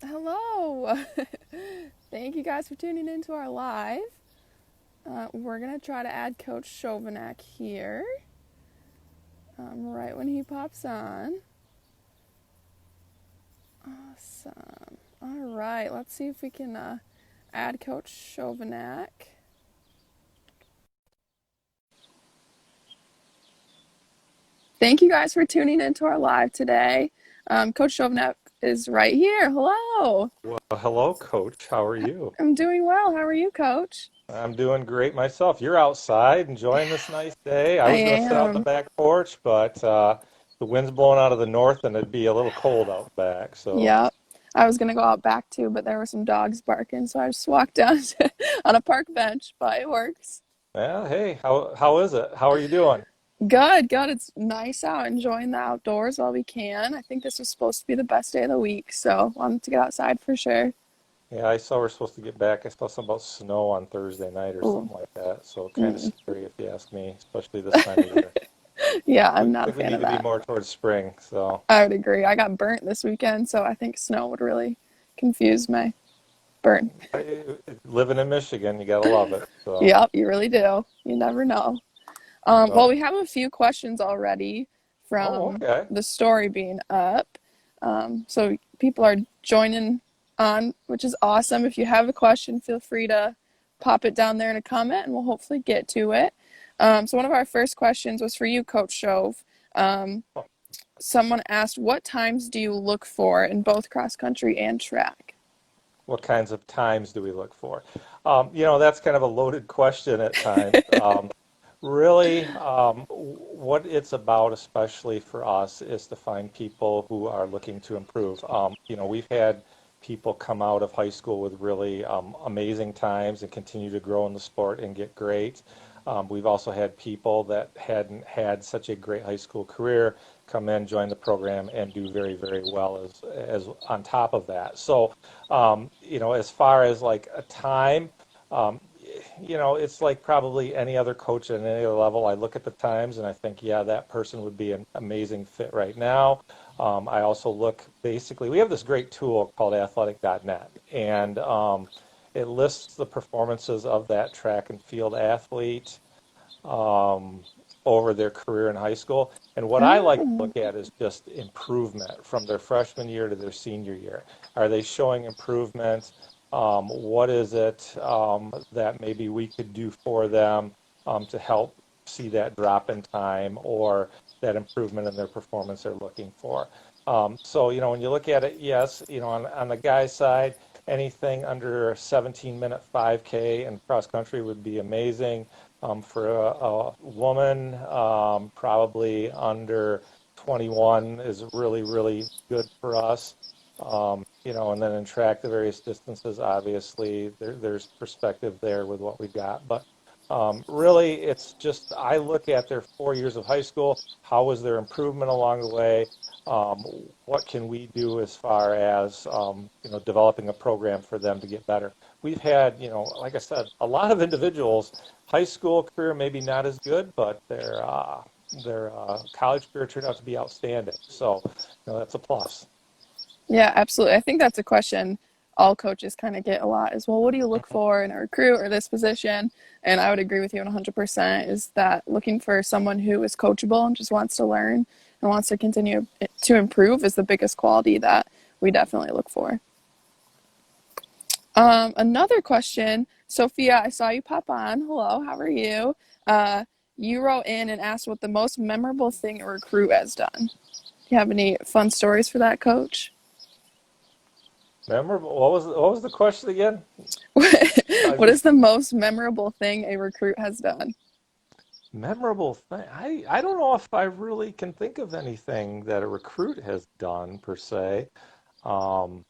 Hello. Thank you guys for tuning into our live. We're going to try to add Coach Chauvenac here right when he pops on. Awesome. All right, let's see if we can add Coach Chauvenac. Thank you guys for tuning into our live today. Coach Chauvenac is right here. Hello. Well, hello, Coach. How are you? I'm doing well. How are you, Coach? I'm doing great myself. You're outside enjoying this nice day. I I was going to sit out in the am. back porch, but the wind's blowing out of the north and it'd be a little cold out back. So, Yep. I was gonna go out back too, but there were some dogs barking, so I just walked down on a park bench. But it works. well, hey, how is it? How are you doing? Good, good. It's nice out, enjoying the outdoors while we can. I think this was supposed to be the best day of the week, so wanted to get outside for sure. Yeah, I saw we're supposed to get back. I saw something about snow on Thursday night or Ooh, something like that. So kind of mm. scary if you ask me, especially this time of year. Yeah, We I'm not a think we fan need of to be that. more towards spring. So, I would agree. I got burnt this weekend, so I think snow would really confuse my burn. living in Michigan, you gotta love it. So, Yep, you really do. You never know. Well, so we have a few questions already oh, from okay. the story being up. So people are joining on, which is awesome. If you have a question, feel free to pop it down there in a comment and we'll hopefully get to it. So, one of our first questions was for you, Coach Shove. Um, Someone asked, what times do you look for in both cross country and track? What kinds of times do we look for? That's kind of a loaded question at times. Really, what it's about, especially for us, is to find people who are looking to improve. We've had people come out of high school with really amazing times and continue to grow in the sport and get great. We've also had people that hadn't had such a great high school career come in, join the program, and do very, very well as on top of that. So, as far as like a time, um, it's like probably any other coach at any other level. I look at the times and I think, yeah, that person would be an amazing fit right now. I also look basically, we have this great tool called athletic.net, and it lists the performances of that track and field athlete um, over their career in high school. And what I like to Oh, look at is just improvement from their freshman year to their senior year. Are they showing improvement? What is it that maybe we could do for them to help see that drop in time or that improvement in their performance they're looking for? When you look at it, yes, on the guy's side, anything under 17-minute 5K and cross country would be amazing. For a woman, probably under 21 is really, really good for us. And then in track the various distances, obviously, there's perspective there with what we got. But really, it's just I look at their 4 years of high school. How was their improvement along the way? Um, what can we do as far as developing a program for them to get better? We've had, like I said, a lot of individuals. High school career maybe not as good, but their college career turned out to be outstanding. So, that's a plus. yeah, absolutely. I think that's a question all coaches kind of get a lot is, well, what do you look for in a recruit or this position? And I would agree with you 100% is that looking for someone who is coachable and just wants to learn and wants to continue to improve is the biggest quality that we definitely look for. Another question, Sophia, I saw you pop on. Hello, how are you? You wrote in and asked what the most memorable thing a recruit has done. Do you have any fun stories for that, coach? Memorable. What was the question again? I What is just the most memorable thing a recruit has done? memorable thing. I don't know if I really can think of anything that a recruit has done per se. Um,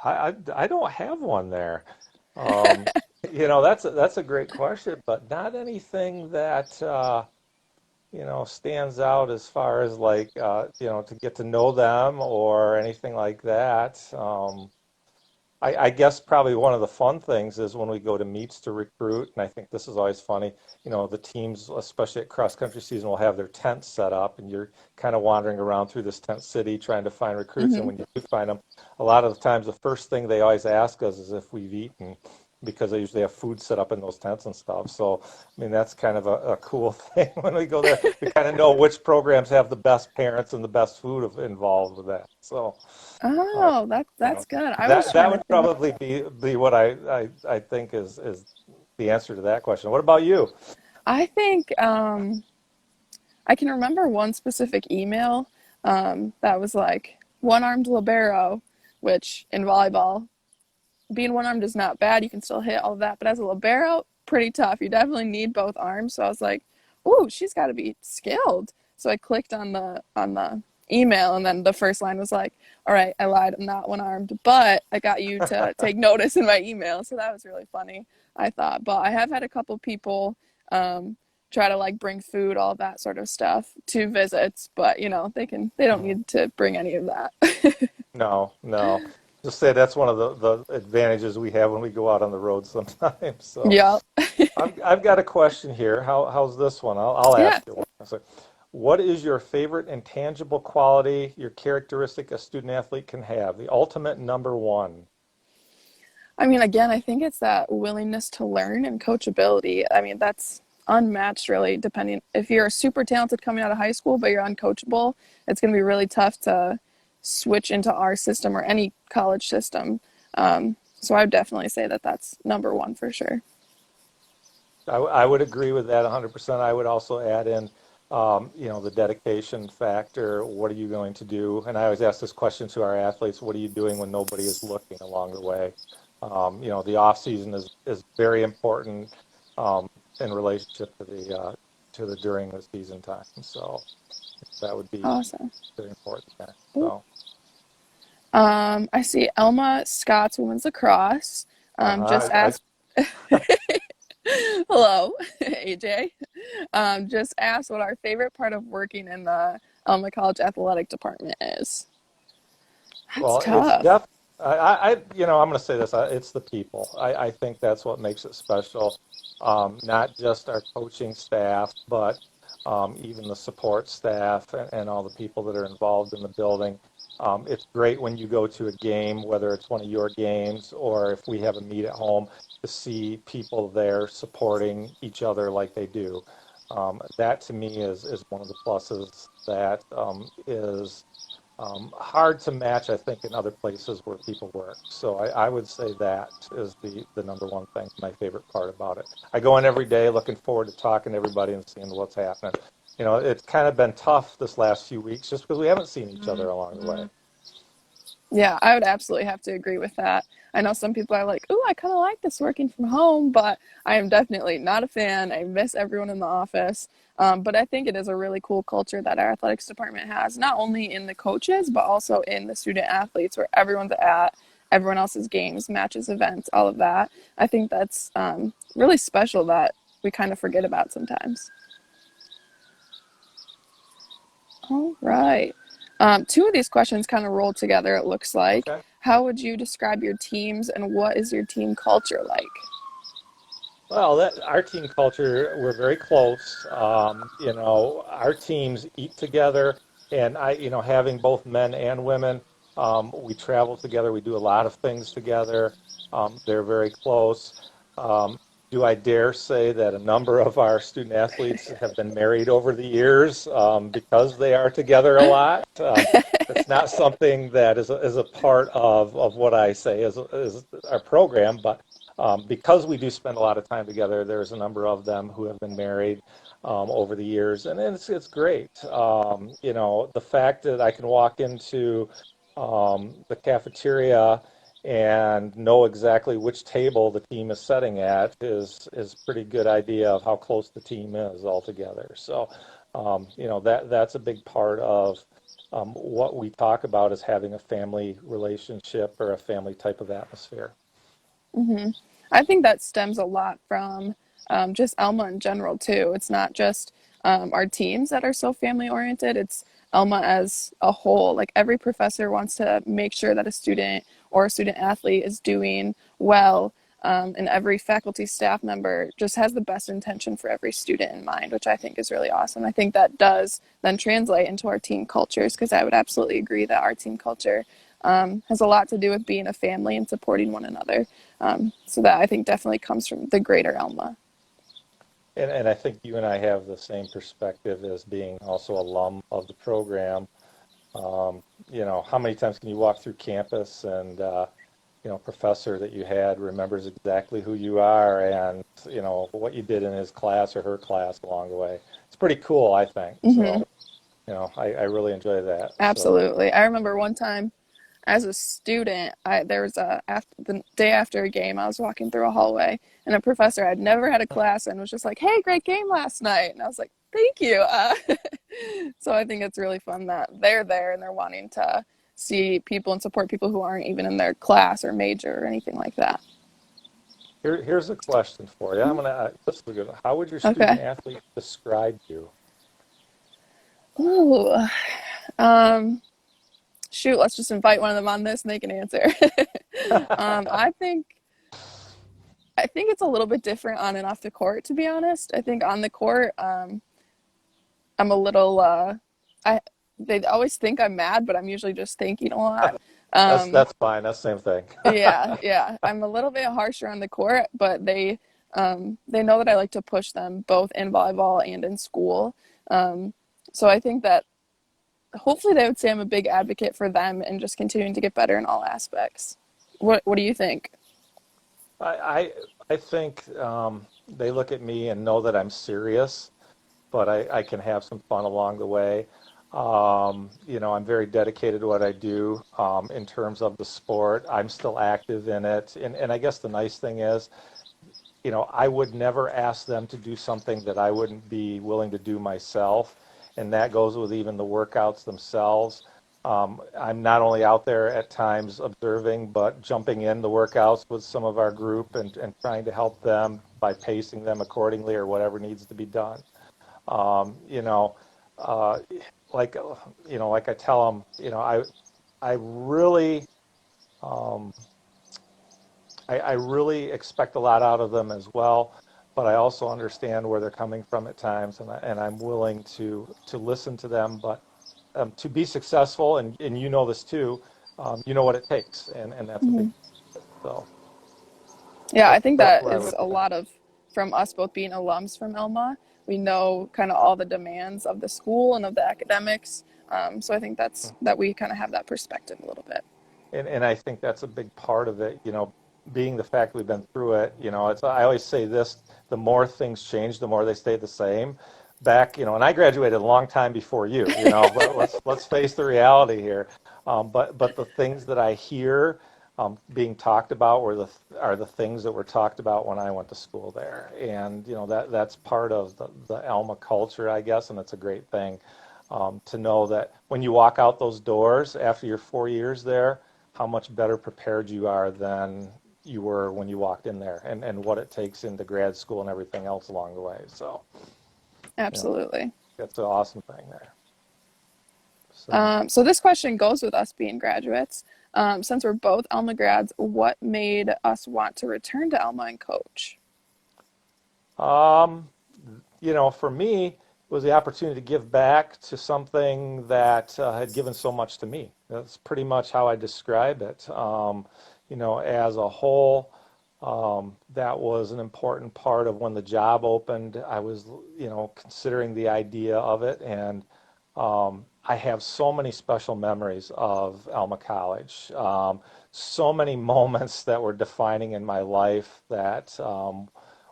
I don't have one there. Um, that's a great question, but not anything that stands out as far as like to get to know them or anything like that. I guess probably one of the fun things is when we go to meets to recruit, and I think this is always funny, the teams, especially at cross country season, will have their tents set up, and you're kind of wandering around through this tent city trying to find recruits. And Hmm. when you do find them, a lot of the times the first thing they always ask us is if we've eaten, because they usually have food set up in those tents and stuff. So, I mean, that's kind of a cool thing when we go there. We kind of know which programs have the best parents and the best food involved with that. So. Uh, Oh, you know, that's good. I was that trying to would think. probably be what I think is the answer to that question. What about you? I think I can remember one specific email that was like one-armed libero, which in volleyball, being one-armed is not bad. You can still hit all of that, but as a libero, pretty tough. You definitely need both arms. So I was like, "Ooh, she's got to be skilled." So I clicked on the email, and then the first line was like, "All right, I lied. I'm not one-armed, but I got you to take notice in my email." So that was really funny, I thought. But I have had a couple people um, try to like bring food, all that sort of stuff to visits, but they don't Mhm. need to bring any of that. No, no. Just say that's one of the advantages we have when we go out on the road sometimes. So Yep. I've got a question here. How's this one? I'll Yeah. ask you one. So, what is your favorite intangible quality, your characteristic a student athlete can have? The ultimate number one. I mean, again, I think it's that willingness to learn and coachability. I mean, that's unmatched, really, depending if you're super talented coming out of high school, but you're uncoachable, it's going to be really tough to switch into our system or any college system. So I would definitely say that that's number one for sure. I would agree with that 100%. I would also add in, the dedication factor. What are you going to do? And I always ask this question to our athletes: what are you doing when nobody is looking along the way? The off season is very important in relationship to the during the season time. So that would be Awesome. very important there. Ooh. So, I see Elma Scott's women's lacrosse. Just I asked, hello, AJ. Just asked what our favorite part of working in the Elma College athletic department is. That's Well, it's tough. def. I'm going to say this. It's the people. I think that's what makes it special. Not just our coaching staff, but even the support staff and all the people that are involved in the building. It's great when you go to a game, whether it's one of your games or if we have a meet at home, to see people there supporting each other like they do. That to me is one of the pluses that is hard to match, I think, in other places where people work. So I would say that is the number one thing, my favorite part about it. I go in every day looking forward to talking to everybody and seeing what's happening. It's kind of been tough this last few weeks just because we haven't seen each other along the way. Yeah, I would absolutely have to agree with that. I know some people are like, "Ooh, I kind of like this working from home," but I am definitely not a fan. I miss everyone in the office. But I think it is a really cool culture that our athletics department has, not only in the coaches, but also in the student athletes, where everyone's at everyone else's games, matches, events, all of that. I think that's really special that we kind of forget about sometimes. All right. Two of these questions kind of roll together, it looks like. Okay. How would you describe your teams and what is your team culture like? Well, our team culture, we're very close. Our teams eat together, and having both men and women, we travel together. We do a lot of things together. They're very close. Um, do I dare say that a number of our student athletes have been married over the years because they are together a lot? It's not something that is a part of what I say is our program, but because we do spend a lot of time together, there's a number of them who have been married over the years, and it's great. The fact that I can walk into the cafeteria and know exactly which table the team is sitting at is pretty good idea of how close the team is altogether. So, that's a big part of what we talk about is having a family relationship or a family type of atmosphere. Hmm. I think that stems a lot from just Alma in general too. It's not just our teams that are so family oriented. It's Elma as a whole. Like every professor wants to make sure that a student or a student athlete is doing well. And every faculty staff member just has the best intention for every student in mind, which I think is really awesome. I think that does then translate into our team cultures, because I would absolutely agree that our team culture has a lot to do with being a family and supporting one another. So that I think definitely comes from the greater Elma. And I think you and I have the same perspective as being also alum of the program. How many times can you walk through campus and, professor that you had remembers exactly who you are and, what you did in his class or her class along the way. It's pretty cool, I think. Mm-hmm. So, I really enjoy that. So, Absolutely. I remember one time as a student, there was after the day after a game, I was walking through a hallway, and a professor I'd never had a class and was just like, "Hey, great game last night," and I was like, "Thank you." So I think it's really fun that they're there and they're wanting to see people and support people who aren't even in their class or major or anything like that. here's a question for you. This is a good one. How would your student Okay. athlete describe you? Ooh. Um, Shoot, let's just invite one of them on this and they can answer. um, I think I think it's a little bit different on and off the court, to be honest. I think on the court, I'm a little, I they always think I'm mad, but I'm usually just thinking a lot. That's Um, that's fine. That's the same thing. yeah, yeah. I'm a little bit harsher on the court, but they know that I like to push them both in volleyball and in school. Um, so I think that hopefully they would say I'm a big advocate for them and just continuing to get better in all aspects. What do you think? I I think they look at me and know that I'm serious, but I can have some fun along the way. I'm very dedicated to what I do in terms of the sport. I'm still active in it, and I guess the nice thing is, I would never ask them to do something that I wouldn't be willing to do myself, and that goes with even the workouts themselves. I'm not only out there at times observing, but jumping in the workouts with some of our group and trying to help them by pacing them accordingly or whatever needs to be done. Um, you know, uh, like I tell them, I really, um, I really expect a lot out of them as well, but I also understand where they're coming from at times, and I'm willing to listen to them. But to be successful, and you know this too, you know what it takes, and that's a big. Mhm. So Yeah, I that's think that's that where I is would a say. lot of from us both being alums from Elma. We know kind of all the demands of the school and of the academics. So I think that we kind of have that perspective a little bit. And I think that's a big part of it, being the fact we've been through it, I always say this, the more things change, the more they stay the same. Back, and I graduated a long time before you, but let's face the reality here. But the things that I hear being talked about are the things that were talked about when I went to school there. And, that's part of the Alma culture, I guess, and it's a great thing to know that when you walk out those doors after your 4 years there, how much better prepared you are than you were when you walked in there and what it takes into grad school and everything else along the way. So, you know, Absolutely. that's an awesome thing there. So, So this question goes with us being graduates. Since we're both Elma grads, what made us want to return to Elma and coach? um, for me, it was the opportunity to give back to something that had given so much to me. That's pretty much how I describe it. As a whole, that was an important part of when the job opened. I was, considering the idea of it, and I have so many special memories of Alma College. So many moments that were defining in my life that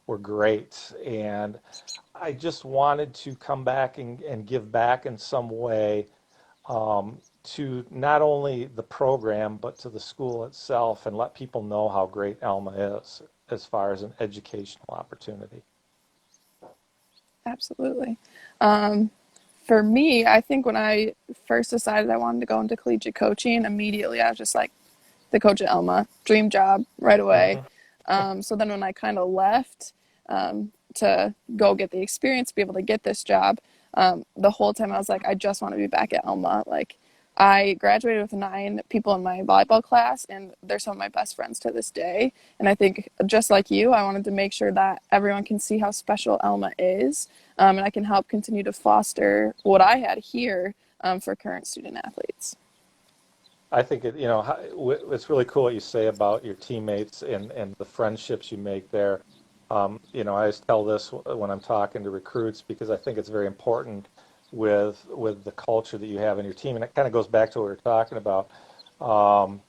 were great. And I just wanted to come back and give back in some way to not only the program, but to the school itself and let people know how great Alma is as far as an educational opportunity. Absolutely. Um, for me, I think when I first decided I wanted to go into collegiate coaching, immediately I was just like, the coach at Elma, dream job right away. Hmm. So then when I kind of left to go get the experience, to be able to get this job, The whole time I was like, I just want to be back at Elma. Like, I graduated with 9 people in my volleyball class, and they're some of my best friends to this day. And I think, just like you, I wanted to make sure that everyone can see how special Elma is, and I can help continue to foster what I had here for current student athletes. I think it's really cool what you say about your teammates and the friendships you make there. I always tell this when I'm talking to recruits because I think it's very important with the culture that you have in your team, and it kind of goes back to what we were talking about. Um,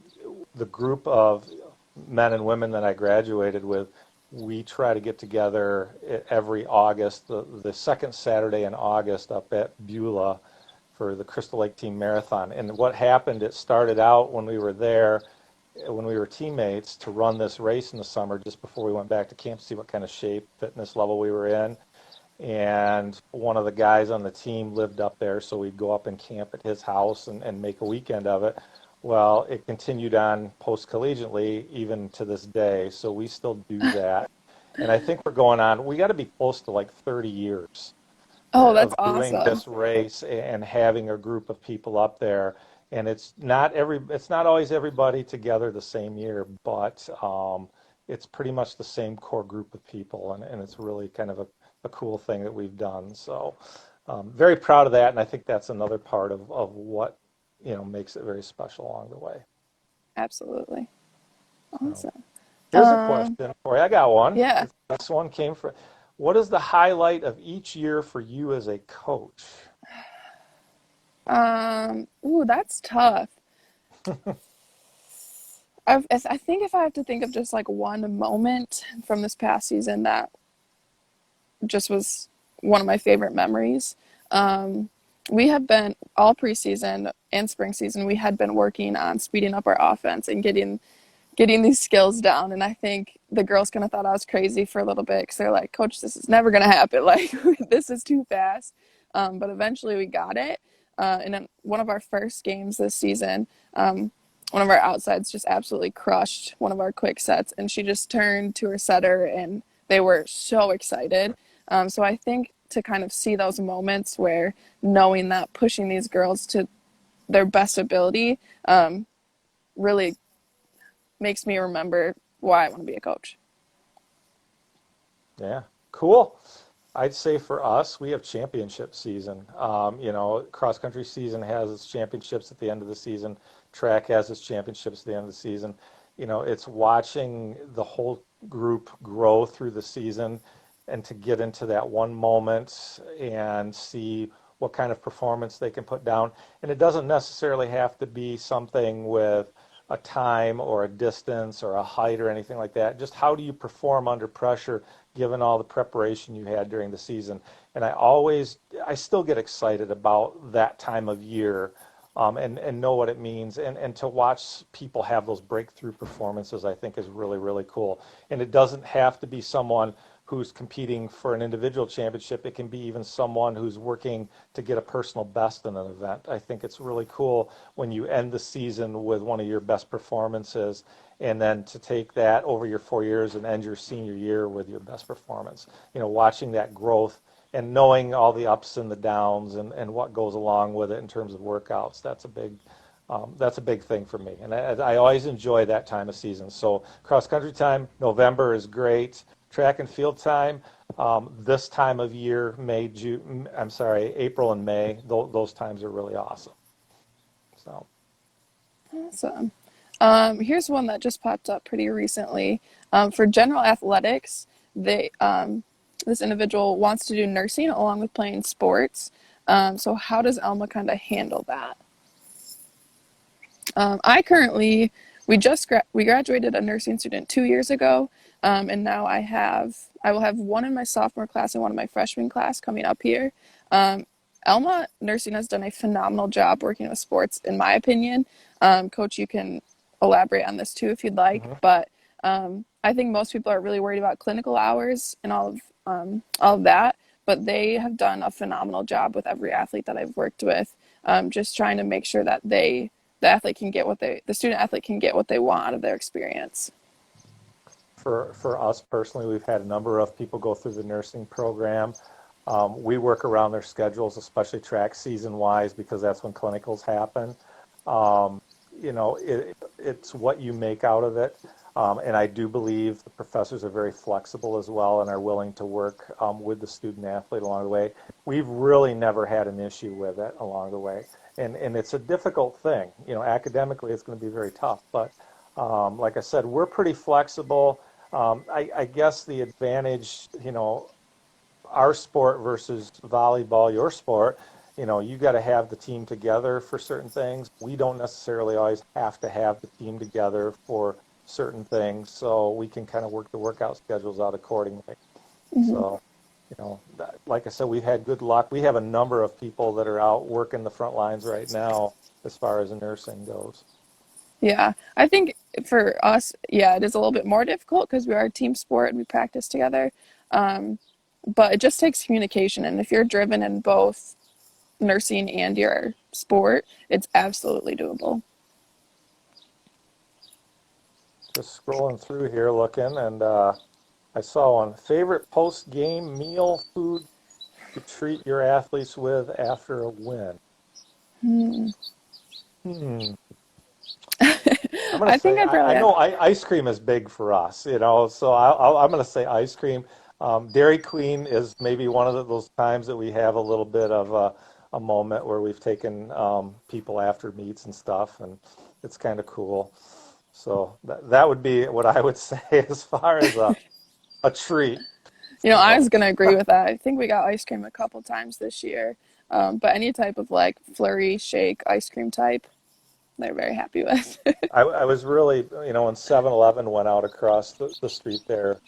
the group of men and women that I graduated with, we try to get together every August, the second Saturday in August up at Beulah for the Crystal Lake Team Marathon. And what happened, it started out when we were there, when we were teammates, to run this race in the summer just before we went back to camp to see what kind of shape, fitness level we were in. And one of the guys on the team lived up there, so we'd go up and camp at his house and make a weekend of it. Well, it continued on post-collegiately even to this day, so we still do that. And I think we got to be close to like 30 years Oh, that's of doing awesome. this race and having a group of people up there. And it's not always everybody together the same year, but it's pretty much the same core group of people, and it's really kind of a cool thing that we've done. So very proud of that, and I think that's another part of what makes it very special along the way. Absolutely. So Awesome. here's a question for you. I got one. Yeah. This one came from, what is the highlight of each year for you as a coach? Ooh, that's tough. I think if I have to think of just like one moment from this past season that just was one of my favorite memories. Um, we have been all preseason and spring season. We had been working on speeding up our offense and getting these skills down. And I think the girls kind of thought I was crazy for a little bit because they're like, "Coach, this is never gonna happen. Like this is too fast." But eventually we got it. And then one of our first games this season, one of our outsides just absolutely crushed one of our quick sets, and she just turned to her setter, and they were so excited. So I think to kind of see those moments where knowing that pushing these girls to their best ability really makes me remember why I want to be a coach. Yeah, cool. I'd say for us, we have championship season. Cross country season has its championships at the end of the season. Track has its championships at the end of the season. It's watching the whole group grow through the season and to get into that one moment and see what kind of performance they can put down. And it doesn't necessarily have to be something with a time or a distance or a height or anything like that. Just how do you perform under pressure given all the preparation you had during the season? And I still get excited about that time of year, and know what it means. And to watch people have those breakthrough performances, I think is really, really cool. And it doesn't have to be someone who's competing for an individual championship. It can be even someone who's working to get a personal best in an event. I think it's really cool when you end the season with one of your best performances, and then to take that over your 4 years and end your senior year with your best performance. Watching that growth and knowing all the ups and the downs and what goes along with it in terms of workouts. That's a big thing for me, and I always enjoy that time of season. So cross country time, November is great. Track and field time, this time of year, April and May, those times are really awesome. So, Awesome. Here's one that just popped up pretty recently. For general athletics, this individual wants to do nursing along with playing sports. So how does Elma kind of handle that? I currently we graduated a nursing student 2 years ago, and now I will have one in my sophomore class and one in my freshman class coming up here. Um, Elma Nursing has done a phenomenal job working with sports, in my opinion. Coach, you can elaborate on this too if you'd like, mhm. but I think most people are really worried about clinical hours and all of that. But they have done a phenomenal job with every athlete that I've worked with, just trying to make sure that the student athlete can get what they want out of their experience. For us personally, we've had a number of people go through the nursing program. We work around their schedules, especially track season wise, because that's when clinicals happen. Um, it's what you make out of it. And I do believe the professors are very flexible as well and are willing to work with the student athlete along the way. We've really never had an issue with it along the way. And it's a difficult thing. Academically, it's going to be very tough. But like I said, we're pretty flexible. I guess the advantage, our sport versus volleyball, your sport, you got to have the team together for certain things. We don't necessarily always have to have the team together for certain things, so we can kind of work the workout schedules out accordingly. Hmm. So, like I said, we've had good luck. We have a number of people that are out working the front lines right now as far as nursing goes. Yeah, I think for us, yeah, it is a little bit more difficult because we are a team sport and we practice together. Um, but it just takes communication, and if you're driven in both nursing and your sport, it's absolutely doable. Just scrolling through here looking, and I saw one favorite post-game meal food to treat your athletes with after a win. Hmm. Hmm. I'm gonna I think say I probably I have. know ice cream is big for us, so I'm gonna say ice cream. Dairy Queen is maybe one of those times that we have a little bit of a moment where we've taken people after meets and stuff, and it's kind of cool. So that would be what I would say as far as a treat. I So was gonna agree with that. I think we got ice cream a couple times this year, but any type of like flurry shake ice cream type, they're very happy with. I was really, when 7-Eleven went out across the street there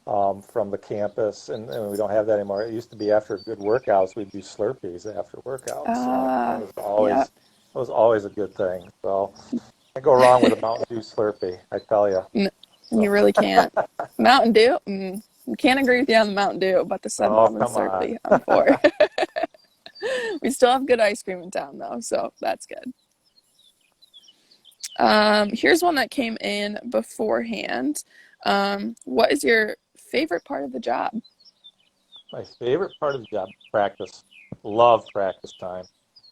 from the campus, and we don't have that anymore. It used to be after good workouts, we'd do Slurpees after workouts, and Uh, yeah, that was always a good thing. So can't go wrong with a Mountain Dew Slurpee, I tell you. n- So, you really can't. Mountain Dew, can't agree with you on the Mountain Dew, but the oh, 7-Eleven come on. Slurpee, I'm for. We still have good ice cream in town though, so that's good. Here's one that came in beforehand. What is your favorite part of the job? My favorite part of the job, practice. Love practice time.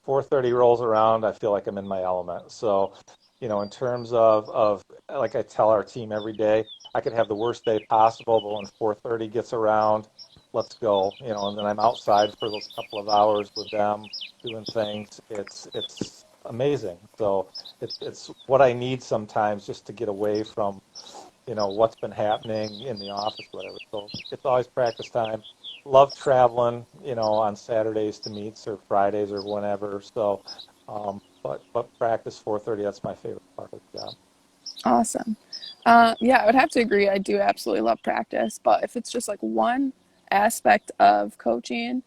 4:30 rolls around, I feel like I'm in my element. So, in terms of like I tell our team every day, I could have the worst day possible, but when 4:30 gets around, let's go. And then I'm outside for those couple of hours with them doing things. It's amazing. So it's what I need sometimes just to get away from what's been happening in the office, whatever. So it's always practice time. Love traveling, on Saturdays to meets or Fridays or whenever. So, but practice 4:30. That's my favorite part of the job. Awesome. Yeah, I would have to agree. I do absolutely love practice, but if it's just like one aspect of coaching,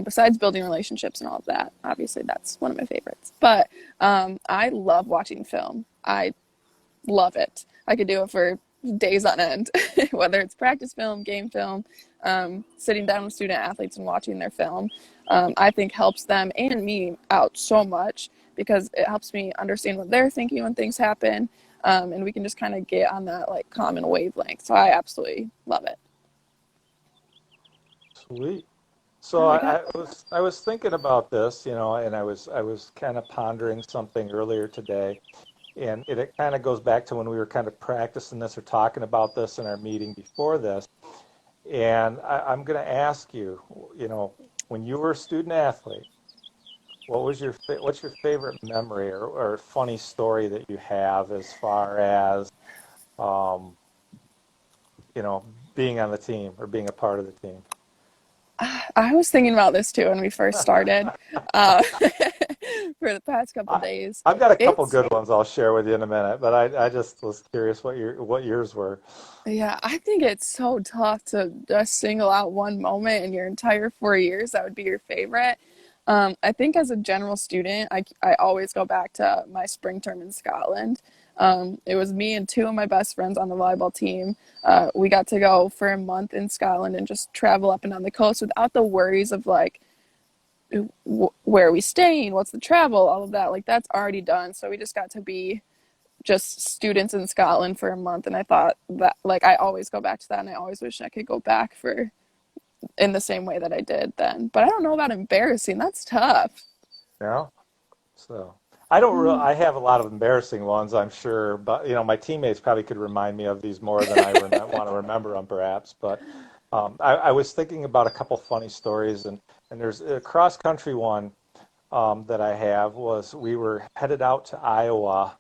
besides building relationships and all of that, obviously that's one of my favorites. But I love watching film. I love it. I could do it for days on end, whether it's practice film, game film, sitting down with student athletes and watching their film. I think helps them and me out so much because it helps me understand what they're thinking when things happen, and we can just kind of get on that like common wavelength. So I absolutely love it. Sweet. Oh So my god. I was thinking about this, and I was kind of pondering something earlier today, and it kind of goes back to when we were kind of practicing this or talking about this in our meeting before this. And I'm going to ask you, when you were a student athlete, what's your favorite memory or funny story that you have as far as um, you know being on the team or being a part of the team? I was thinking about this too when we first started, uh, for the past couple I, days. I've got a couple It's good ones I'll share with you in a minute, but I just was curious what yours were. Yeah, I think it's so tough to just single out one moment in your entire 4 years that would be your favorite. I think as a general student, I always go back to my spring term in Scotland. It was me and two of my best friends on the volleyball team. We got to go for a month in Scotland and just travel up and down the coast without the worries of like where are we staying, what's the travel, all of that. Like that's already done. So we just got to be just students in Scotland for a month, and I thought that like I always go back to that, and I always wish I could go back for in the same way that I did then. But I don't know about embarrassing. That's tough. Yeah. So I don't really, Mm. I have a lot of embarrassing ones, I'm sure, but my teammates probably could remind me of these more than I want to remember them perhaps. But I was thinking about a couple funny stories, and there's a cross country one that I have was we were headed out to Iowa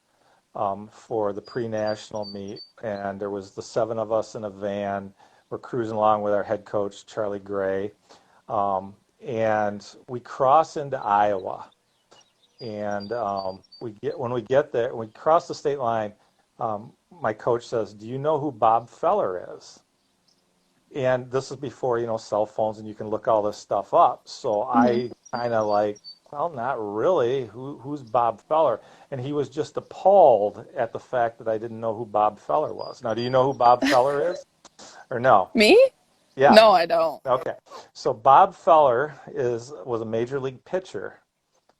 for the pre-national meet, and there was the seven of us in a van. We're cruising along with our head coach, Charlie Gray, and we cross into Iowa. And when we get there, when we cross the state line, my coach says, "Do you know who Bob Feller is?" And this is before, cell phones and you can look all this stuff up. So Mhm. I kind of like, well, not really. Who's Bob Feller? And he was just appalled at the fact that I didn't know who Bob Feller was. Now, do you know who Bob Feller is or no? Me? Yeah. No, I don't. Okay. So Bob Feller was a major league pitcher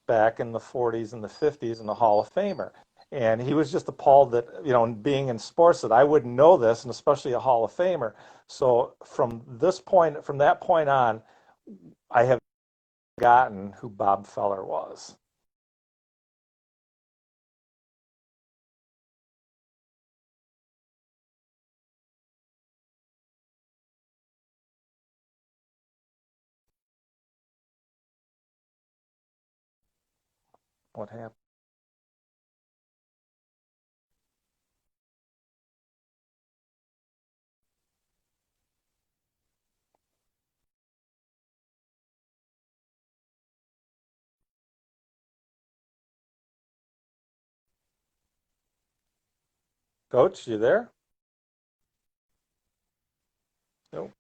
back in the 40s and the 50s and the Hall of Famer. And he was just appalled that, being in sports, that I wouldn't know this, and especially a Hall of Famer. So from that point on, I have forgotten who Bob Feller was. What happened? Coach, you there? No.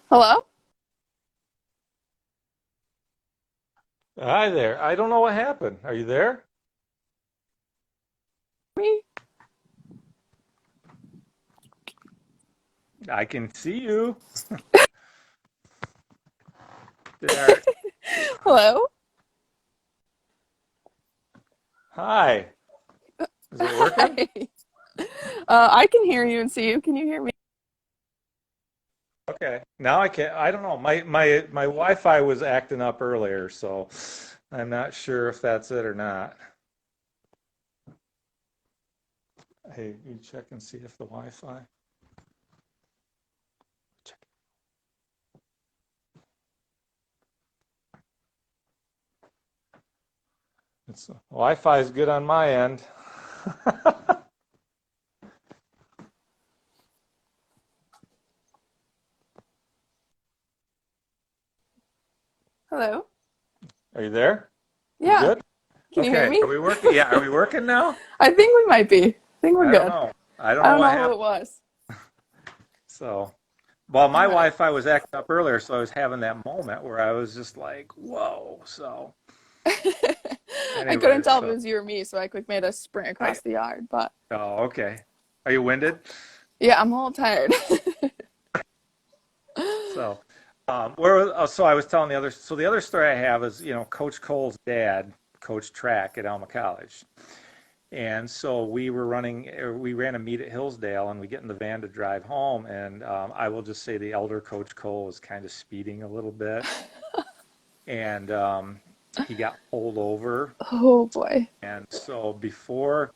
Hello? Hi there. I don't know what happened. Are you there? Me? I can see you. There. Hello? Hi. Is it working? Hi. I can hear you and see you. Can you hear me? Okay. Now I can. I don't know. My Wi-Fi was acting up earlier, so I'm not sure if that's it or not. Hey, you check and see if the Wi-Fi. Check. Wi-Fi is good on my end. Hello? Are you there? You Yeah. good? Can you hear Okay. Are me? we working? Yeah. Are we working now? I think we might be. I think we're I don't good. know. I don't I know don't what know who happened. it was. So, well, All my right. Wi-Fi was acting up earlier, so I was having that moment where I was just like, "Whoa!" So, I couldn't anyways, tell if it was you or me, so I quick made a sprint I. across the yard. But Oh, okay. Are you winded? yeah, I'm a little tired. So, so I was telling the other. So the other story I have is, Coach Cole's dad coached track at Alma College, and so we ran a meet at Hillsdale, and we get in the van to drive home, and I will just say the elder Coach Cole was kind of speeding a little bit, and he got pulled over, Oh boy. and so before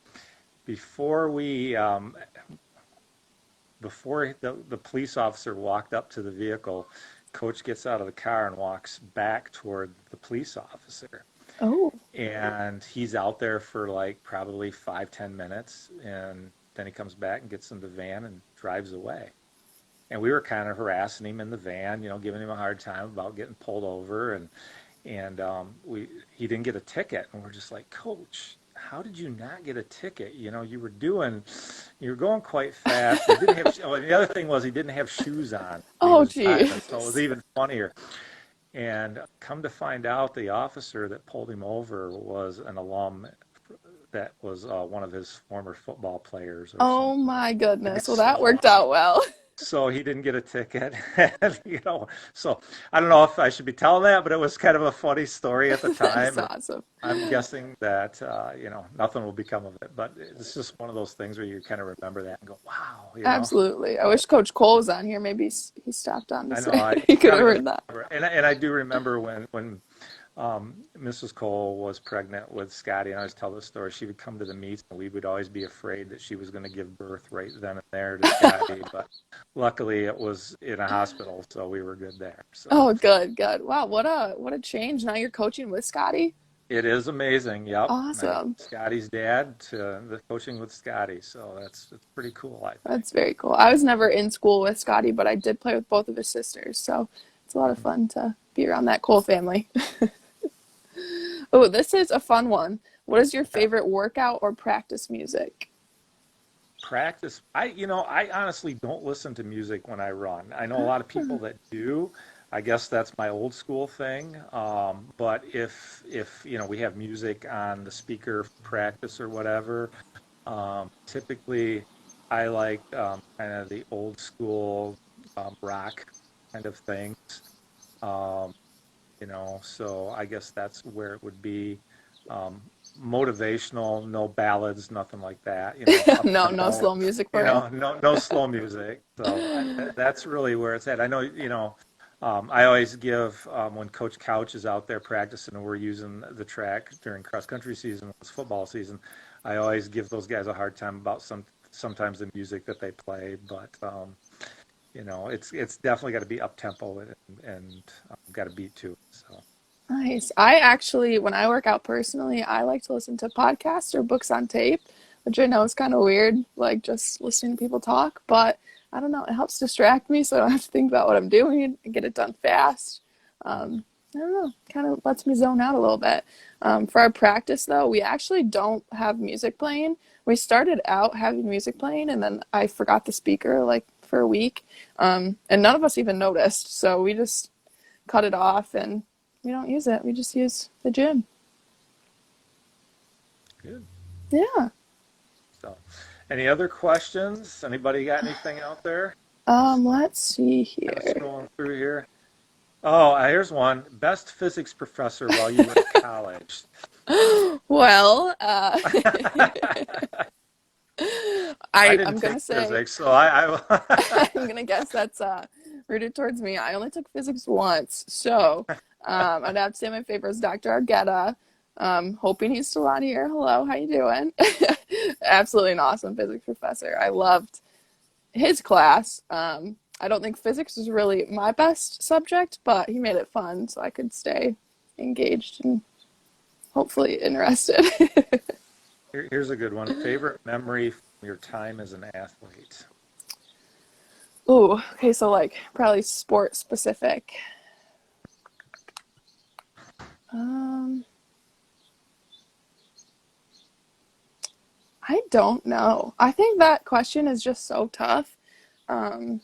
we before the police officer walked up to the vehicle, Coach gets out of the car and walks back toward the police officer. Oh. And he's out there for like probably 5, 10 minutes. And then he comes back and gets in the van and drives away. And we were kind of harassing him in the van, giving him a hard time about getting pulled over. And he didn't get a ticket. And we're just like, Coach, how did you not get a ticket? You were going quite fast. He didn't have. Oh, and the other thing was he didn't have shoes on when he Oh was driving, so it was geez. even funnier. And come to find out, the officer that pulled him over was an alum that was one of his former football players or something. Oh my goodness. Well, that So worked out well. so he didn't get a ticket. And, so I don't know if I should be telling that, but it was kind of a funny story at the That's time. And awesome. I'm guessing that, nothing will become of it. But it's just one of those things where you kind of remember that and go, wow. Absolutely. I So wish Coach Cole was on here. Maybe he stopped on to I know say I he could have probably heard doesn't that. remember. And I do remember when Mrs. Cole was pregnant with Scotty, and I always tell this story. She would come to the meets, and we would always be afraid that she was going to give birth right then and there to Scotty. But luckily, it was in a hospital, so we were good there. So Oh, good, good. Wow, what a change. Now you're coaching with Scotty. it is amazing. Yep, Awesome. Scotty's dad to the coaching with Scotty, so it's pretty cool, I think. That's very cool. I was never in school with Scotty, but I did play with both of his sisters, so it's a lot of Mhm. fun to be around that Cole family. Oh, this is a fun one. What is your Okay. favorite workout or practice music? Practice. I honestly don't listen to music when I run. I know a lot of people that do. I guess that's my old school thing. But if we have music on the speaker for practice or whatever, typically I like kind of the old school rock kind of things. Um, so I guess that's where it would be. Um, Motivational, no ballads, nothing like that. Up No, no tempo. slow music for you. No slow music. So that's really where it's at. I know, I always give when Coach Couch is out there practicing and we're using the track during cross country season, it's football season. I always give those guys a hard time about sometimes the music that they play, but it's definitely got to be up tempo and got a beat to it. So Nice. I actually, when I work out personally, I like to listen to podcasts or books on tape, which I know is kind of weird, like just listening to people talk, but I don't know, it helps distract me so I don't have to think about what I'm doing and get it done fast. I don't know, kind of lets me zone out a little bit. For our practice, though, we actually don't have music playing. We started out having music playing, and then I forgot the speaker like for a week, and none of us even noticed. So we just cut it off and we don't use it. We just use the gym. good. Yeah. So, any other questions? Anybody got anything out there? Let's see Kind of here. scrolling through here. Oh, here's one. Best physics professor while you were in college. Well, I I'm didn't gonna take say physics, so I I'm gonna guess that's rooted towards me. I only took physics once, so I'd have to say my favorite is Dr. Argetta. Hoping he's still on here. Hello, how you doing? Absolutely an awesome physics professor. I loved his class. I don't think physics is really my best subject, but he made it fun, so I could stay engaged and hopefully interested. Here's a good one. Favorite memory from your time as an athlete. Ooh, okay, so like probably sport specific. Um, I don't know. I think that question is just so tough. Um,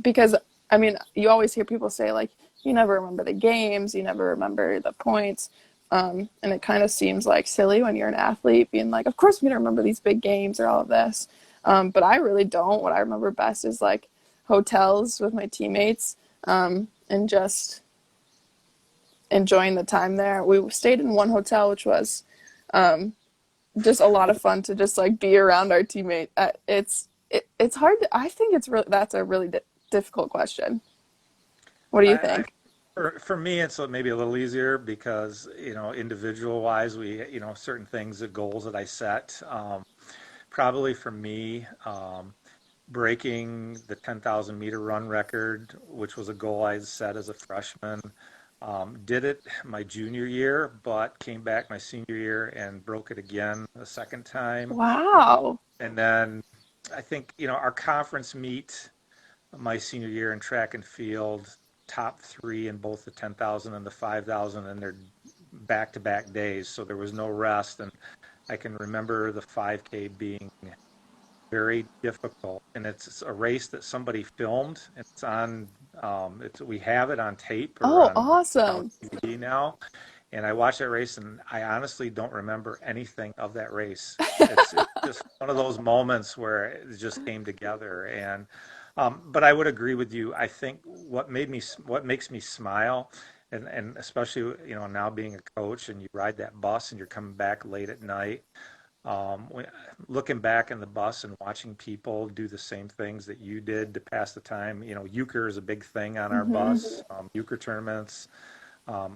because I mean, you always hear people say like you never remember the games, you never remember the points, and it kind of seems like silly when you're an athlete being like, of course we don't remember these big games or all of this, but I really don't. What I remember best is like hotels with my teammates, and just enjoying the time there. We stayed in one hotel, which was just a lot of fun to just like be around our teammate. It's hard. I think it's really that's a really difficult question. What do you I think? for me, it's maybe a little easier because individual wise, we certain things, the goals that I set. Probably for me, breaking the 10,000-meter run record, which was a goal I had set as a freshman. Did it my junior year, but came back my senior year and broke it again a second time. Wow. And then I think, our conference meet my senior year in track and field, top three in both the 10,000 and the 5,000, and they're back-to-back days, so there was no rest. And I can remember the 5K being very difficult, and it's a race that somebody filmed. It's on, we have it on tape or Oh, on awesome. DVD now, And I watched that race, and I honestly don't remember anything of that race. It's just one of those moments where it just came together. And but I would agree with you. I think what makes me smile, and especially now being a coach, and you ride that bus and you're coming back late at night. When, looking back in the bus and watching people do the same things that you did to pass the time. Euchre is a big thing on our Hmm. bus. Euchre tournaments.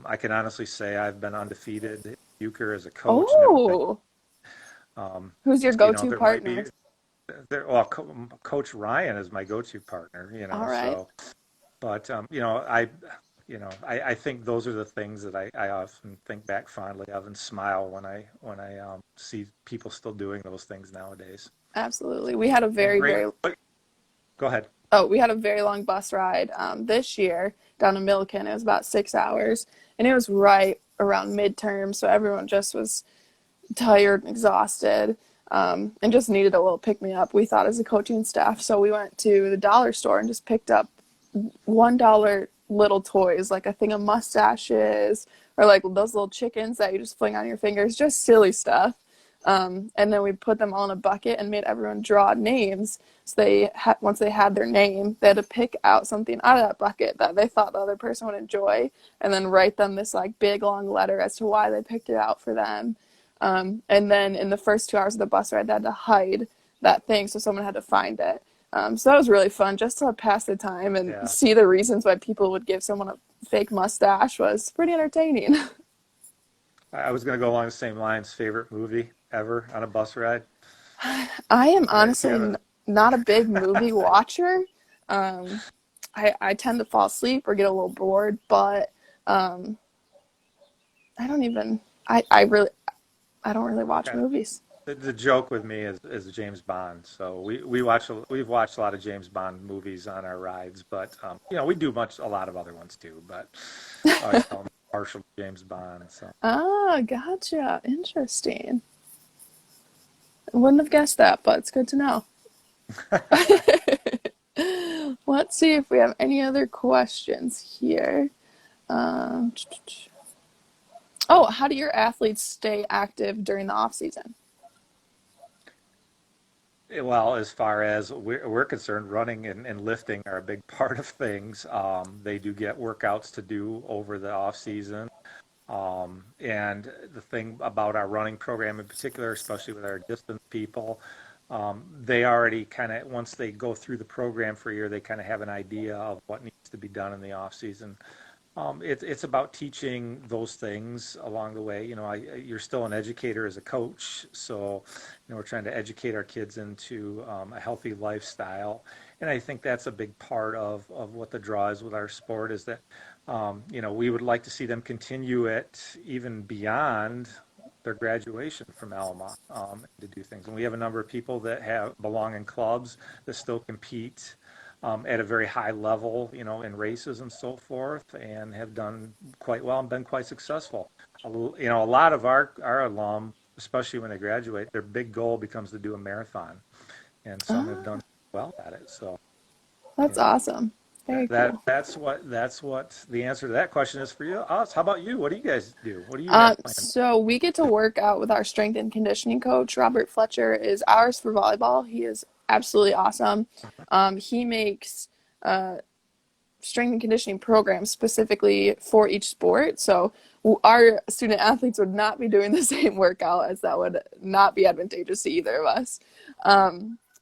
I can honestly say I've been undefeated in euchre as a coach and everything. Oh, Um, who's your go-to there might be partner? well, Coach Ryan is my go-to partner. All right. So, but I think those are the things that I often think back fondly of and smile when I see people still doing those things nowadays. Absolutely. We had a And very, great. very Go ahead. Oh, we had a very long bus ride this year down to Milliken. It was about 6 hours, and it was right around midterm, so everyone just was tired and exhausted, and just needed a little pick me up. We thought as a coaching staff, so we went to the dollar store and just picked up $1 little toys, like a thing of mustaches or like those little chickens that you just fling on your fingers, just silly stuff. And then we put them all in a bucket and made everyone draw names. So once they had their name, they had to pick out something out of that bucket that they thought the other person would enjoy, and then write them this like big long letter as to why they picked it out for them. And then in the first 2 hours of the bus ride, they had to hide that thing, so someone had to find it. So that was really fun just to pass the time and Yeah, see the reasons why people would give someone a fake mustache was pretty entertaining. I was going to go along the same lines. Favorite movie ever on a bus ride? I am If you honestly have not a big movie watcher. Um, I tend to fall asleep or get a little bored, but um, I don't even I don't really watch a, movies. the joke with me is James Bond. So we've watched a lot of James Bond movies on our rides, but we do a lot of other ones too. But I always tell them partial to James Bond. So Ah, gotcha. Interesting. Wouldn't have guessed that, but it's good to know. Let's see if we have any other questions here. Um, oh, how do your athletes stay active during the off season? well, as far as we're concerned, running and lifting are a big part of things. They do get workouts to do over the off season. And the thing about our running program in particular, especially with our distance people, they already kind of, once they go through the program for a year, they kind of have an idea of what needs to be done in the off season. It's about teaching those things along the way. You're still an educator as a coach, so we're trying to educate our kids into a healthy lifestyle, and I think that's a big part of what the draw is with our sport is that we would like to see them continue it even beyond their graduation from Alma to do things. And we have a number of people that have belong in clubs that still compete at a very high level, in races and so forth, and have done quite well and been quite successful. A lot of our alum, especially when they graduate, their big goal becomes to do a marathon, and some have done Ah, well at it. So, you that's know, awesome. Very cool. that's what the answer to that question is for you. Us. How about you? What do you guys do? What do you have planned? So we get to work out with our strength and conditioning coach. Robert Fletcher is ours for volleyball. He is absolutely awesome. He makes strength and conditioning programs specifically for each sport. So our student athletes would not be doing the same workout, as that would not be advantageous to either of us.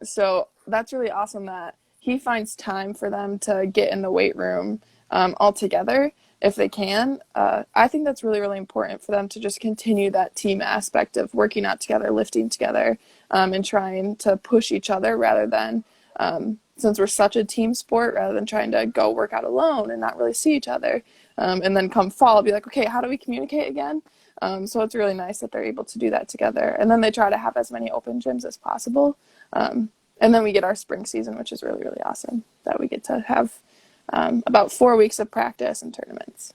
So that's really awesome that he finds time for them to get in the weight room all together if they can. I think that's really, really important for them to just continue that team aspect of working out together, lifting together, and trying to push each other rather than since we're such a team sport, rather than trying to go work out alone and not really see each other. And then come fall, be like, okay, how do we communicate again? So it's really nice that they're able to do that together. And then they try to have as many open gyms as possible. And then we get our spring season, which is really, really awesome that we get to have about 4 weeks of practice and tournaments.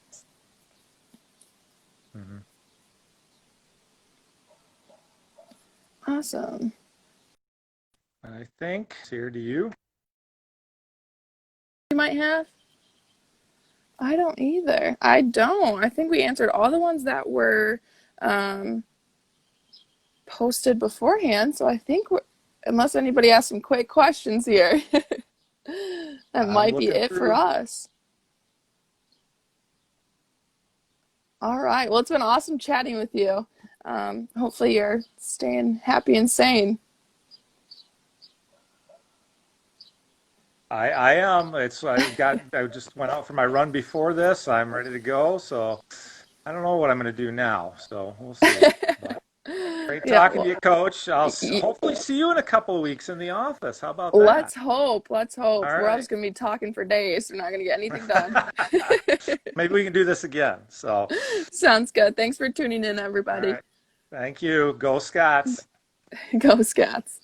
Hmm. Awesome. I think here to you. You might have. I don't either. I don't. I think we answered all the ones that were um, posted beforehand. So I think unless anybody has some quick questions here, that I'm might be looking it for through. us. All right. Well, it's been awesome chatting with you. Hopefully, you're staying happy and sane. I am. I just went out for my run before this. I'm ready to go. So I don't know what I'm going to do now. So we'll see. But great Yeah. talking to Well, you, Coach. I'll y- hopefully see you in a couple of weeks in the office. How about that? let's hope. Let's hope. All We're all right. just going to be talking for days. We're not going to get anything done. Maybe we can do this again. So, Sounds good. Thanks for tuning in, all everybody. right. Thank you. Go Scots. Go, Scats.